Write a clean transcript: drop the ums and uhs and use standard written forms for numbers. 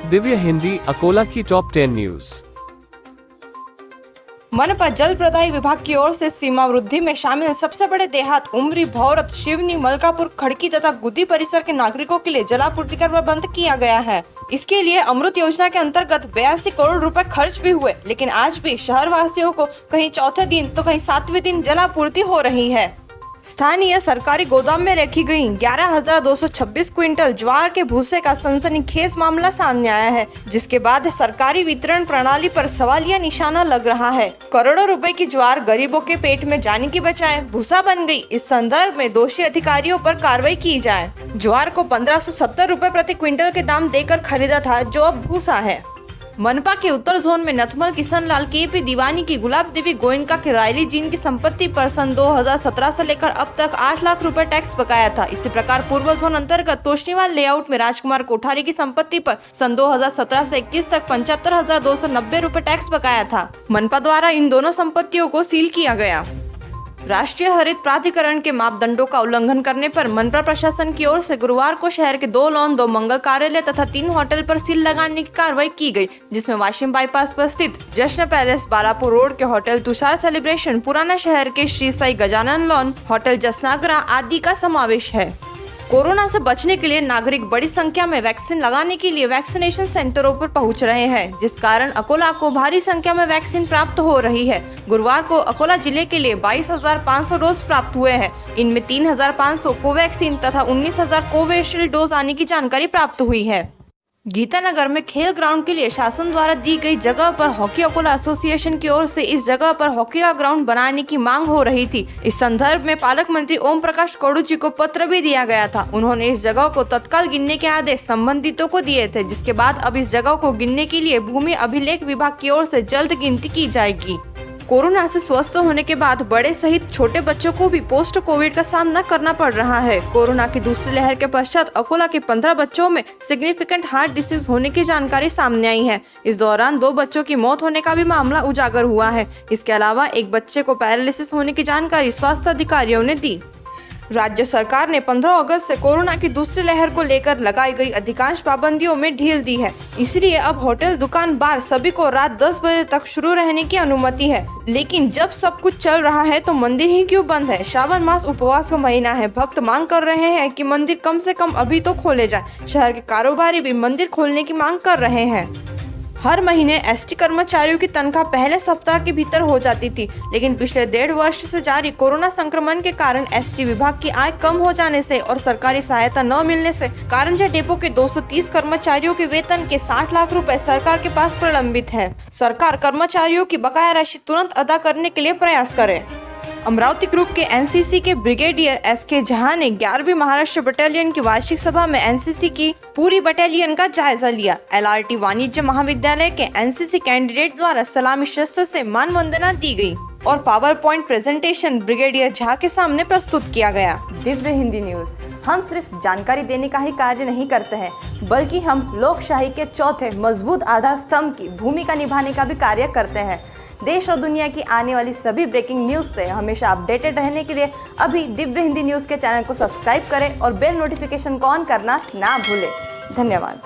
दिव्य हिंदी अकोला की top 10 news. मनपा जल प्रदाय विभाग की ओर से सीमा वृद्धि में शामिल सबसे बड़े देहात उमरी, भौरत, शिवनी, मलकापुर, खड़की तथा गुद्दी परिसर के नागरिकों के लिए जलापूर्ति का प्रबंध किया गया है। इसके लिए अमृत योजना के अंतर्गत 82 करोड़ रुपए खर्च भी हुए, लेकिन आज भी शहर वासियों को कहीं चौथे दिन तो कहीं 7वें दिन जलापूर्ति हो रही है। स्थानीय सरकारी गोदाम में रखी गई 11,226 क्विंटल ज्वार के भूसे का सनसनीखेज मामला सामने आया है, जिसके बाद सरकारी वितरण प्रणाली पर सवालिया निशाना लग रहा है। करोड़ों रुपए की ज्वार गरीबों के पेट में जाने की बजाय भूसा बन गई। इस संदर्भ में दोषी अधिकारियों पर कार्रवाई की जाए। ज्वार को 1570 रुपए प्रति क्विंटल के दाम देकर खरीदा था, जो अब भूसा है। मनपा के उत्तर जोन में नथमल, किशन लाल, केपी दीवानी की, गुलाब देवी गोयनका के रायली जीन की संपत्ति पर सन 2017 से लेकर अब तक 8 लाख रुपए टैक्स बकाया था। इसी प्रकार पूर्व जोन अंतर्गत तोशनीवाल लेआउट में राजकुमार कोठारी की संपत्ति पर सन 2017 से 21 तक 75,290 रुपए टैक्स बकाया था। मनपा द्वारा इन दोनों संपत्तियों को सील किया गया। राष्ट्रीय हरित प्राधिकरण के मापदंडों का उल्लंघन करने पर मनपा प्रशासन की ओर से गुरुवार को शहर के 2 लॉन, 2 मंगल कार्यालय तथा 3 होटल पर सील लगाने की कार्रवाई की गई, जिसमें वाशिम बाईपास पर स्थित जश्न पैलेस, बालापुर रोड के होटल तुषार सेलिब्रेशन, पुराना शहर के श्री साई गजानन लॉन, होटल जसनाग्रा आदि का समावेश है। कोरोना से बचने के लिए नागरिक बड़ी संख्या में वैक्सीन लगाने के लिए वैक्सीनेशन सेंटरों पर पहुंच रहे हैं, जिस कारण अकोला को भारी संख्या में वैक्सीन प्राप्त हो रही है। गुरुवार को अकोला जिले के लिए 22,500 डोज प्राप्त हुए हैं। इनमें 3,500 कोवैक्सीन तथा 19,000 कोविशील्ड डोज आने की जानकारी प्राप्त हुई है। गीतानगर में खेल ग्राउंड के लिए शासन द्वारा दी गई जगह पर हॉकी अकोला एसोसिएशन की ओर से इस जगह पर हॉकी का ग्राउंड बनाने की मांग हो रही थी। इस संदर्भ में पालक मंत्री ओम प्रकाश कौड़ू जी को पत्र भी दिया गया था। उन्होंने इस जगह को तत्काल गिनने के आदेश संबंधितों को दिए थे, जिसके बाद अब इस जगह को गिनने के लिए भूमि अभिलेख विभाग की ओर से जल्द गिनती की जाएगी। कोरोना से स्वस्थ होने के बाद बड़े सहित छोटे बच्चों को भी पोस्ट कोविड का सामना करना पड़ रहा है। कोरोना की दूसरी लहर के पश्चात अकोला के 15 बच्चों में सिग्निफिकेंट हार्ट डिसीज होने की जानकारी सामने आई है। इस दौरान 2 बच्चों की मौत होने का भी मामला उजागर हुआ है। इसके अलावा एक बच्चे को पैरालिसिस होने की जानकारी स्वास्थ्य अधिकारियों ने दी। राज्य सरकार ने 15 अगस्त से कोरोना की दूसरी लहर को लेकर लगाई गई अधिकांश पाबंदियों में ढील दी है। इसलिए अब होटल, दुकान, बार सभी को रात 10 बजे तक शुरू रहने की अनुमति है। लेकिन जब सब कुछ चल रहा है तो मंदिर ही क्यों बंद है? श्रावण मास उपवास का महीना है। भक्त मांग कर रहे हैं कि मंदिर कम से कम अभी तो खोले जाए। शहर के कारोबारी भी मंदिर खोलने की मांग कर रहे हैं। हर महीने एसटी कर्मचारियों की तनख्वाह पहले सप्ताह के भीतर हो जाती थी, लेकिन पिछले 1.5 वर्ष से जारी कोरोना संक्रमण के कारण एसटी विभाग की आय कम हो जाने से और सरकारी सहायता न मिलने से कारंजा डिपो के 230 कर्मचारियों के वेतन के 60 लाख रुपए सरकार के पास प्रलंबित है। सरकार कर्मचारियों की बकाया राशि तुरंत अदा करने के लिए प्रयास करे। अमरावती ग्रुप के एनसीसी के ब्रिगेडियर एसके झा ने 11वीं महाराष्ट्र बटालियन की वार्षिक सभा में एनसीसी की पूरी बटालियन का जायजा लिया। एलआरटी वाणिज्य महाविद्यालय के एनसीसी कैंडिडेट द्वारा सलामी शस्त्र से मान वंदना दी गई और power point presentation brigadier Jha के सामने प्रस्तुत किया गया। दिव्य हिंदी न्यूज, हम सिर्फ जानकारी देने का ही कार्य नहीं करते हैं, बल्कि हम लोकशाही के चौथे मजबूत आधार स्तंभ की भूमिका निभाने का भी कार्य करते हैं। देश और दुनिया की आने वाली सभी ब्रेकिंग न्यूज से हमेशा अपडेटेड रहने के लिए अभी दिव्य हिंदी न्यूज के चैनल को सब्सक्राइब करें और बेल नोटिफिकेशन को ऑन करना ना भूलें। धन्यवाद।